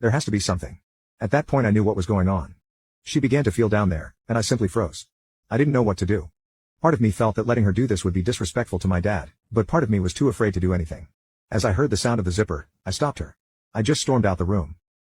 There has to be something. At that point I knew what was going on. She began to feel down there, and I simply froze. I didn't know what to do. Part of me felt that letting her do this would be disrespectful to my dad, but part of me was too afraid to do anything. As I heard the sound of the zipper, I stopped her. I just stormed out the room.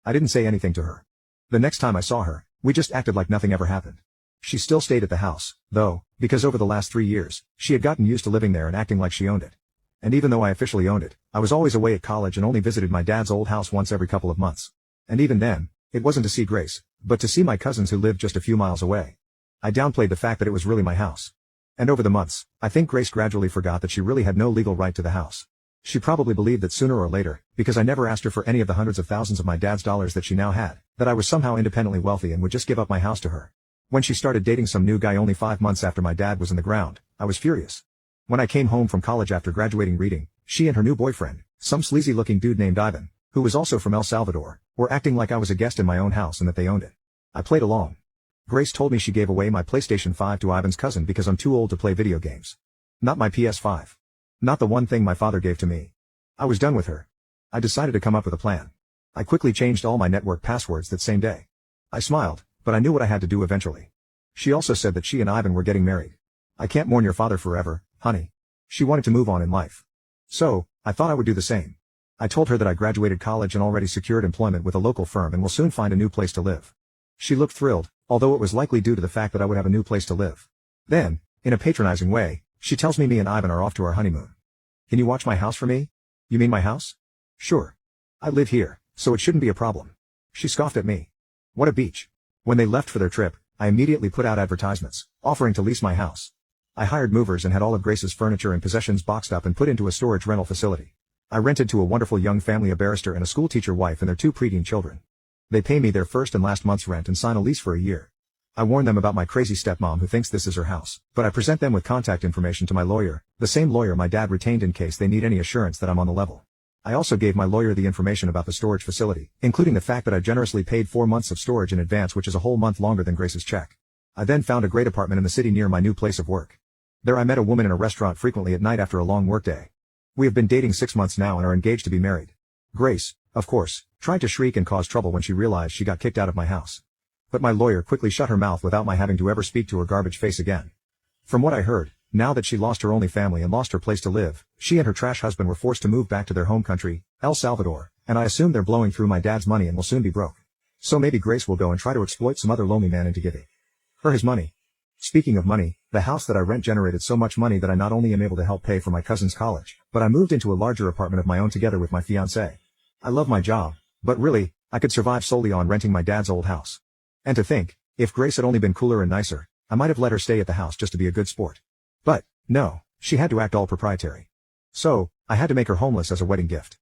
I didn't say anything to her. The next time I saw her, we just acted like nothing ever happened. She still stayed at the house, though, because over the last 3 years, she had gotten used to living there and acting like she owned it. And even though I officially owned it, I was always away at college and only visited my dad's old house once every couple of months. And even then, it wasn't to see Grace, but to see my cousins who lived just a few miles away. I downplayed the fact that it was really my house. And over the months, I think Grace gradually forgot that she really had no legal right to the house. She probably believed that sooner or later, because I never asked her for any of the hundreds of thousands of my dad's dollars that she now had, that I was somehow independently wealthy and would just give up my house to her. When she started dating some new guy only 5 months after my dad was in the ground, I was furious. When I came home from college after graduating reading, she and her new boyfriend, some sleazy-looking dude named Ivan, who was also from El Salvador, were acting like I was a guest in my own house and that they owned it. I played along. Grace told me she gave away my PlayStation 5 to Ivan's cousin because I'm too old to play video games. Not my PS5. Not the one thing my father gave to me. I was done with her. I decided to come up with a plan. I quickly changed all my network passwords that same day. I smiled, but I knew what I had to do eventually. She also said that she and Ivan were getting married. I can't mourn your father forever, honey. She wanted to move on in life. So, I thought I would do the same. I told her that I graduated college and already secured employment with a local firm and will soon find a new place to live. She looked thrilled, although it was likely due to the fact that I would have a new place to live. Then, in a patronizing way, she tells me and Ivan are off to our honeymoon. Can you watch my house for me? You mean my house? Sure. I live here, so it shouldn't be a problem. She scoffed at me. What a beach. When they left for their trip, I immediately put out advertisements, offering to lease my house. I hired movers and had all of Grace's furniture and possessions boxed up and put into a storage rental facility. I rented to a wonderful young family, a barrister and a schoolteacher wife and their 2 preteen children. They pay me their first and last month's rent and sign a lease for a year. I warn them about my crazy stepmom who thinks this is her house, but I present them with contact information to my lawyer, the same lawyer my dad retained in case they need any assurance that I'm on the level. I also gave my lawyer the information about the storage facility, including the fact that I generously paid 4 months of storage in advance, which is a whole month longer than Grace's check. I then found a great apartment in the city near my new place of work. There I met a woman in a restaurant frequently at night after a long workday. We have been dating 6 months now and are engaged to be married. Grace, of course, tried to shriek and cause trouble when she realized she got kicked out of my house. But my lawyer quickly shut her mouth without my having to ever speak to her garbage face again. From what I heard, now that she lost her only family and lost her place to live, she and her trash husband were forced to move back to their home country, El Salvador, and I assume they're blowing through my dad's money and will soon be broke. So maybe Grace will go and try to exploit some other lonely man into giving her his money. Speaking of money, the house that I rent generated so much money that I not only am able to help pay for my cousin's college, but I moved into a larger apartment of my own together with my fiancée. I love my job, but really, I could survive solely on renting my dad's old house. And to think, if Grace had only been cooler and nicer, I might have let her stay at the house just to be a good sport. But, no, she had to act all proprietary. So, I had to make her homeless as a wedding gift.